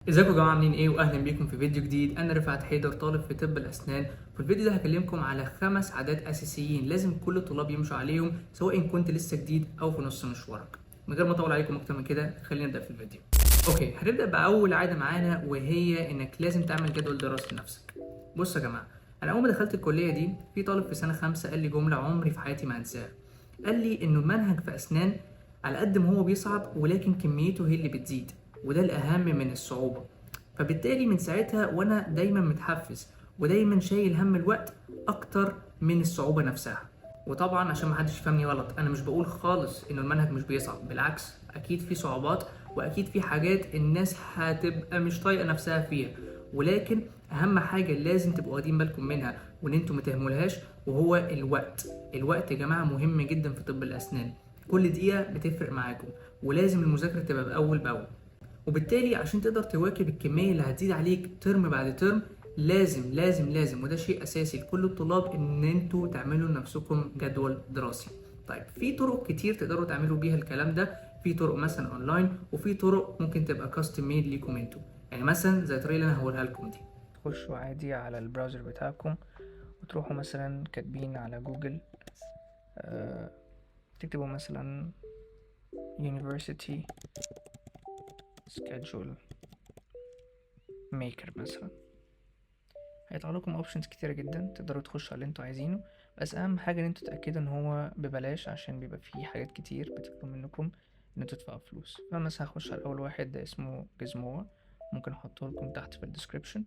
ازيكم يا جماعه عاملين ايه؟ واهلا بيكم في فيديو جديد. انا رفعت حيدر، طالب في طب الاسنان. في الفيديو ده هكلمكم على 5 عادات اساسيين لازم كل الطلاب يمشوا عليهم، سواء إن كنت لسه جديد او في نص مشوارك. من غير ما اطول عليكم اكتر من كده، خلينا نبدا في الفيديو. اوكي، هنبدا باول عاده معانا، وهي انك لازم تعمل جدول دراسي لنفسك. بصوا يا جماعه، انا اول ما دخلت الكليه دي، في طالب في سنه 5 قال لي جمله عمري في حياتي ما انساها. قال لي انه المنهج في اسنان على قد ما هو بيصعب، ولكن كميته هي اللي بتزيد، وده الاهم من الصعوبه. فبالتالي من ساعتها وانا دايما متحفز، ودايما شايل هم الوقت اكتر من الصعوبة نفسها. وطبعا عشان محدش يفهمني غلط، انا مش بقول خالص انه المنهج مش بيصعب، بالعكس اكيد في صعوبات، واكيد في حاجات الناس هتبقى مش طايقة نفسها فيها. ولكن اهم حاجة لازم تبقوا واخدين بالكم منها، وان انتوا متهملهاش، وهو الوقت. الوقت يا جماعة مهم جدا في طب الاسنان. كل دقيقة بتفرق معاكم، ولازم المذاكرة تبقى بأول بأول. وبالتالي عشان تقدر تواكب الكمية اللي هتزيد عليك ترم بعد ترم، لازم لازم لازم، وده شيء اساسي لكل الطلاب، ان انتوا تعملوا لنفسكم جدول دراسي. طيب، في طرق كتير تقدروا تعملوا بيها الكلام ده. في طرق مثلا اونلاين، وفي طرق ممكن تبقى كاستم ميد ليكم انتوا. يعني مثلا زي الطريقه اللي انا هقولها لكم دي. تخشوا عادي على البراوزر بتاعكم، وتروحوا مثلا كاتبين على جوجل، آه، تكتبوا مثلا University Schedule Maker مثلا. هيطلع لكم اوبشنز كتيرة جدا، تقدروا تخشوا على اللي انتوا عايزينه. بس اهم حاجة ان انتوا تتأكدوا ان هو ببلاش، عشان بيبقى فيه حاجات كتير بتطلب منكم ان انتوا تدفعوا فلوس. فمثلا هخش على اول واحد، ده اسمه جزموة. ممكن احطه لكم تحت في الديسكريبشن.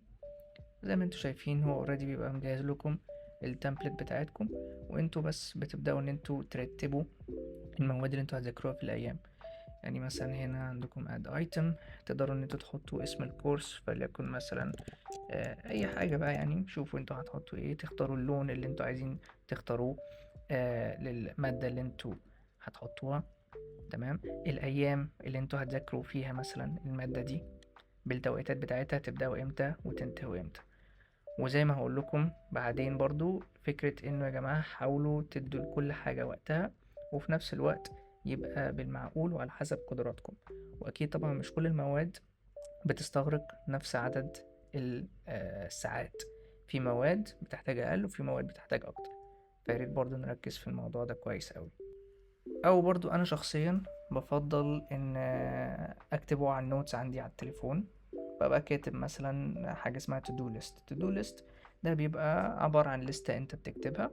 زي ما انتوا شايفين، هو اوريدي بيبقى مجهز لكم التمبلت بتاعتكم، وانتوا بس بتبدأوا ان انتوا ترتبوا المواد اللي انتوا هتذاكروها في الايام. يعني مثلا هنا عندكم add item، تقدروا ان انتوا تحطوا اسم الكورس، فليكن مثلا اي حاجة بقى. يعني شوفوا انتوا هتحطوا ايه، تختاروا اللون اللي انتوا عايزين تختاروه للمادة اللي انتوا هتحطوها. تمام. الايام اللي انتوا هتذاكروا فيها مثلا المادة دي، بالتوقيتات بتاعتها، تبدأوا امتى وتنتهوا امتى. وزي ما هقول لكم بعدين برضو، فكرة انه يا جماعة حاولوا تدوا لكل حاجة وقتها، وفي نفس الوقت يبقى بالمعقول وعلى حسب قدراتكم. واكيد طبعا مش كل المواد بتستغرق نفس عدد الساعات. في مواد بتحتاج اقل، وفي مواد بتحتاج اكتر. فياريت برضو نركز في الموضوع ده كويس اوي. او برضو انا شخصيا بفضل ان اكتبه على النوتس عندي على التليفون. ببقى كاتب مثلا حاجة اسمها to do list. to do list ده بيبقى عبارة عن لستة انت بتكتبها،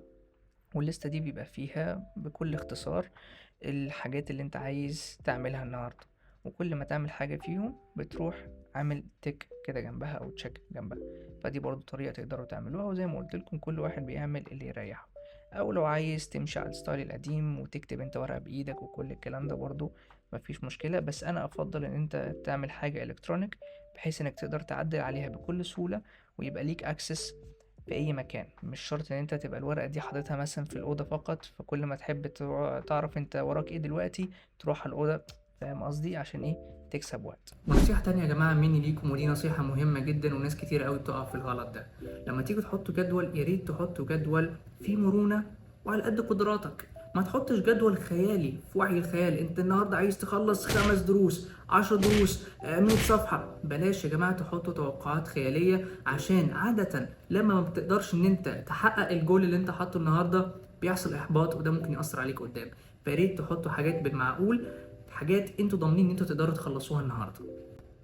والليستة دي بيبقى فيها بكل اختصار الحاجات اللي انت عايز تعملها النهاردة. وكل ما تعمل حاجة فيهم بتروح عامل تك كده جنبها او تشيك جنبها. فدي برضو طريقة تقدروا تعملوها، وزي ما قلت لكم كل واحد بيعمل اللي يريحه. او لو عايز تمشي على الستايل القديم وتكتب انت ورقة بايدك وكل الكلام ده، برضو مفيش مشكلة. بس انا افضل ان انت تعمل حاجة الكترونيك، بحيث انك تقدر تعدل عليها بكل سهولة، ويبقى ليك اكسس في اي مكان. مش شرط ان انت تبقى الورقة دي حاططها مثلا في الأوضة فقط، فكل ما تحب تعرف انت وراك ايه دلوقتي تروح على الأوضة. فاهم قصدي؟ عشان ايه؟ تكسب وقت. ونصيحة تانية يا جماعة مني ليكم، ودي نصيحة مهمة جدا، وناس كتير قوي بتقع في الغلط ده. لما تيجوا تحطوا جدول، يا ريت تحطوا جدول فيه مرونة وعلى قد قدراتك. ما تحطش جدول خيالي في وعي الخيال. انت النهارده عايز تخلص 5 دروس، 10 دروس، 100 صفحة. بلاش يا جماعة تحطوا توقعات خيالية، عشان عادة لما ما بتقدرش ان انت تحقق الجول اللي انت حاطه النهارده، بيحصل احباط، وده ممكن يأثر عليك قدام. فياريت تحطوا حاجات بالمعقول، حاجات انتوا ضامنين ان انتوا تقدروا تخلصوها النهارده.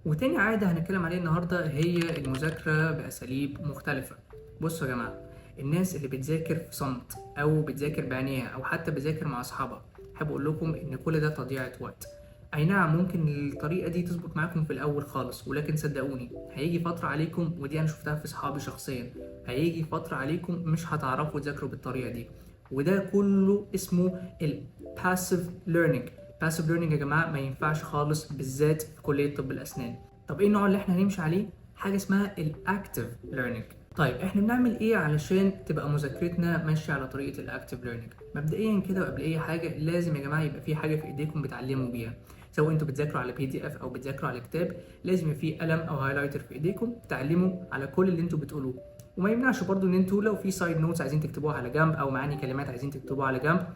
وتاني عادة هنتكلم عليها النهارده هي المذاكرة بأساليب مختلفة. بصوا يا جماعة، الناس اللي بتذاكر في صمت، أو بتذاكر بعينيها، أو حتى بتذاكر مع أصحابها، أحب أقول لكم إن كل ده تضييع وقت. أي نعم، ممكن الطريقة دي تظبط معاكم في الأول خالص، ولكن صدقوني هيجي فترة عليكم، ودي أنا شفتها في صحابي شخصيا. هيجي فترة عليكم مش هتعرفوا تذاكروا بالطريقة دي، وده كله اسمه ال passive learning. passive learning يا جماعة ما ينفعش خالص، بالذات في كلية طب الأسنان. طب ايه النوع اللي احنا هنمشي عليه؟ حاجه اسمها الاكتيف ليرنينج. طيب احنا بنعمل ايه علشان تبقى مذاكرتنا ماشيه على طريقه الاكتيف ليرنينج؟ مبدئيا كده، وقبل اي حاجه، لازم يا جماعه يبقى في حاجه في ايديكم بتعلموا بيها. سواء انتوا بتذاكروا على PDF او بتذاكروا على كتاب، لازم يبقى في قلم او هايلايتر في ايديكم تعلموا على كل اللي انتوا بتقولوه. وما يمنعش برضو ان انتوا لو في سايد نوتس عايزين تكتبوها على جنب، او معاني كلمات عايزين تكتبوها على جنب،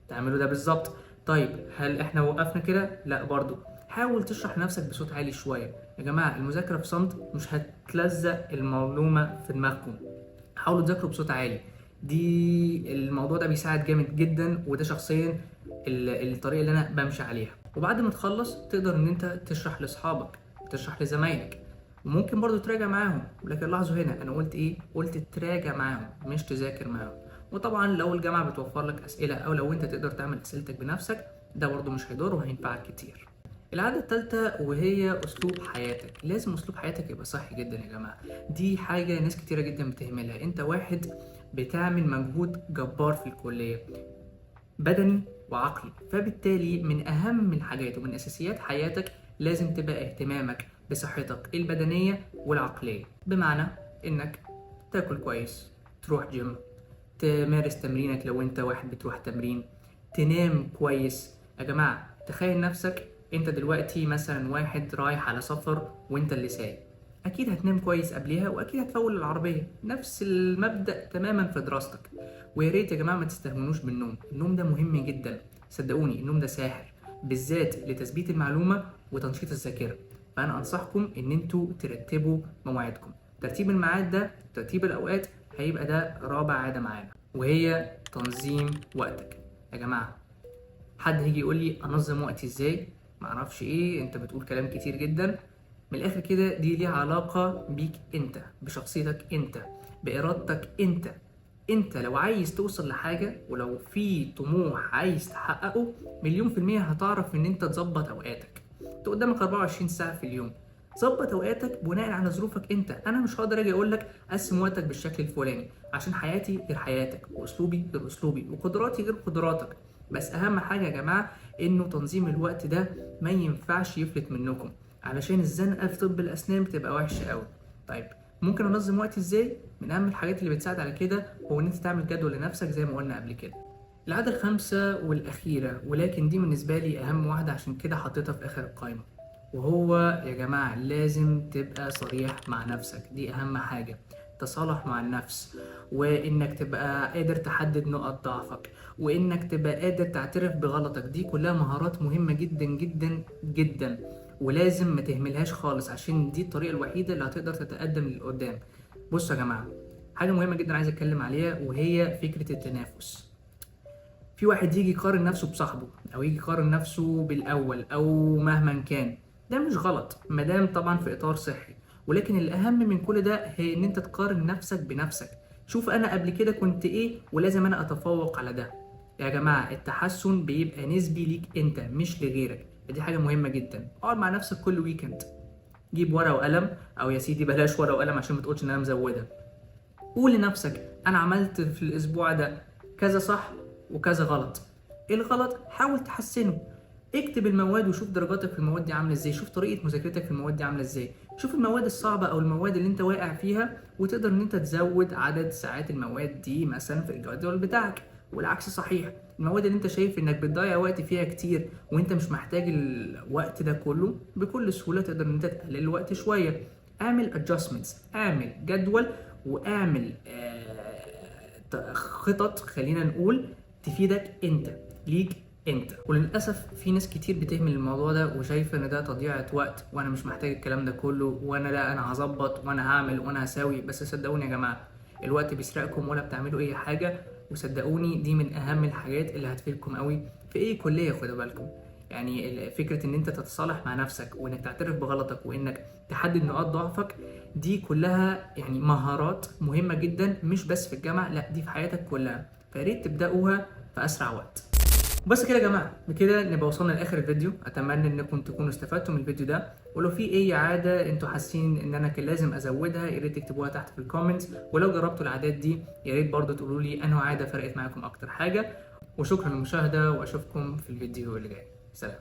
تعملوا ده بالظبط. طيب هل احنا وقفنا كده؟ لا، برضو حاول تشرح لنفسك بصوت عالي شويه. يا جماعه المذاكره في صمت مش هتلزق المعلومه في دماغكم، حاولوا تذاكروا بصوت عالي. الموضوع ده بيساعد جامد جدا، وده شخصيا الطريقه اللي انا بمشي عليها. وبعد ما تخلص تقدر ان انت تشرح لاصحابك وتشرح لزمايلك، وممكن برضو تراجع معاهم. ولكن لاحظوا هنا انا قلت ايه؟ قلت تراجع معاهم مش تذاكر معاهم. وطبعا لو الجامعه بتوفر لك اسئله، او لو انت تقدر تعمل اسئلتك بنفسك، ده برضو مش هيضر وهينفعك كتير. العادة التالتة وهي أسلوب حياتك. لازم أسلوب حياتك يبقى صحي جدا يا جماعة. دي حاجة ناس كتيرة جدا بتهملها. أنت واحد بتعمل مجهود جبار في الكلية، بدني وعقلي، فبالتالي من أهم الحاجات ومن أساسيات حياتك لازم تبقى اهتمامك بصحتك البدنية والعقلية. بمعنى إنك تاكل كويس، تروح جيم، تمارس تمرينك لو أنت واحد بتروح تمرين، تنام كويس. يا جماعة تخيل نفسك انت دلوقتي مثلا واحد رايح على سفر وانت اللي سايق، اكيد هتنام كويس قبلها واكيد هتفول العربيه. نفس المبدا تماما في دراستك. ويا ريت يا جماعه ما تستهونوش بالنوم، النوم ده مهم جدا، صدقوني النوم ده ساحر، بالذات لتثبيت المعلومه وتنشيط الذاكره. فانا انصحكم ان انتوا ترتبوا مواعيدكم. ترتيب الميعاد ده، ترتيب الاوقات، هيبقى ده رابع عاده معانا، وهي تنظيم وقتك. يا جماعه حد هيجي يقول لي انظم وقتي ازاي؟ معرفش ايه، انت بتقول كلام كتير جدا. من الاخر كده دي ليها علاقة بيك انت، بشخصيتك انت، بارادتك انت. انت لو عايز توصل لحاجة ولو في طموح عايز تحققه، 100% هتعرف ان انت تظبط اوقاتك. انت قدامك 24 ساعة في اليوم، ظبط اوقاتك بناء على ظروفك انت. انا مش هقدر اجي اقول لك قسم وقتك بالشكل الفلاني، عشان حياتي غير حياتك، واسلوبي غير اسلوبي، وقدراتي غير قدراتك. بس اهم حاجه يا جماعه انه تنظيم الوقت ده ما ينفعش يفلت منكم، علشان الزنقه في طب الاسنان بتبقى وحشه قوي. طيب ممكن انظم وقتي ازاي؟ من اهم الحاجات اللي بتساعد على كده هو ان انت تعمل جدول لنفسك زي ما قلنا قبل كده. العاده الخامسه والاخيره، ولكن دي بالنسبه لي اهم واحده عشان كده حطيتها في اخر القائمه، وهو يا جماعه لازم تبقى صريح مع نفسك. دي اهم حاجه، تصالح مع النفس، وانك تبقى قادر تحدد نقط ضعفك، وانك تبقى قادر تعترف بغلطك. دي كلها مهارات مهمة جدا جدا جدا، ولازم ما تهملهاش خالص، عشان دي الطريقة الوحيدة اللي هتقدر تتقدم لقدام. بصوا يا جماعة، حاجة مهمة جدا عايز اتكلم عليها، وهي فكرة التنافس. في واحد يجي يقارن نفسه بصاحبه، او يجي يقارن نفسه بالاول، او مهما كان. ده مش غلط مادام طبعا في اطار صحي، ولكن الاهم من كل ده هي ان انت تقارن نفسك بنفسك. شوف انا قبل كده كنت ايه، ولازم انا اتفوق على ده. يا جماعة التحسن بيبقى نسبي ليك انت مش لغيرك، دي حاجة مهمة جدا. اقعد مع نفسك كل ويكند، جيب ورقة وقلم، او يا سيدي بلاش ورقة وقلم عشان ما تقولش ان انا مزودها. قول لنفسك انا عملت في الاسبوع ده كذا صح وكذا غلط. ايه الغلط؟ حاول تحسنه. اكتب المواد وشوف درجاتك في المواد دي عامله ازاي، شوف طريقه مذاكرتك في المواد دي عامله ازاي، شوف المواد الصعبه او المواد اللي انت واقع فيها، وتقدر ان انت تزود عدد ساعات المواد دي مثلا في الجدول بتاعك. والعكس صحيح، المواد اللي انت شايف انك بتضيع وقت فيها كتير وانت مش محتاج الوقت ده كله، بكل سهوله تقدر ان انت تقلل الوقت شويه. اعمل adjustments، اعمل جدول، واعمل خطط خلينا نقول تفيدك انت، ليك انت. وللاسف في ناس كتير بتهمل الموضوع ده وشايفه ان ده تضييع وقت، وانا مش محتاج الكلام ده كله، وانا لا انا هظبط وانا هعمل وانا هساوي. بس صدقوني يا جماعه الوقت بيسرقكم ولا بتعملوا اي حاجه. وصدقوني دي من اهم الحاجات اللي هتفيدكم قوي في اي كليه، خدوا بالكم. يعني فكره ان انت تتصالح مع نفسك، وانك تعترف بغلطك، وانك تحدد نقاط ضعفك، دي كلها يعني مهارات مهمه جدا، مش بس في الجامعه، لا دي في حياتك كلها. فياريت تبداوها في اسرع وقت. بس كده يا جماعه، بكده نبقى وصلنا لاخر الفيديو. اتمنى انكم تكونوا استفدتوا من الفيديو ده، ولو في اي عاده انتوا حاسين ان انا كان لازم ازودها يا ريت تكتبوها تحت في الكومنتس. ولو جربتوا العادات دي يا ريت برضه تقولوا لي انه عاده فرقت معاكم اكتر حاجه. وشكرا للمشاهده، واشوفكم في الفيديو اللي جاي. سلام.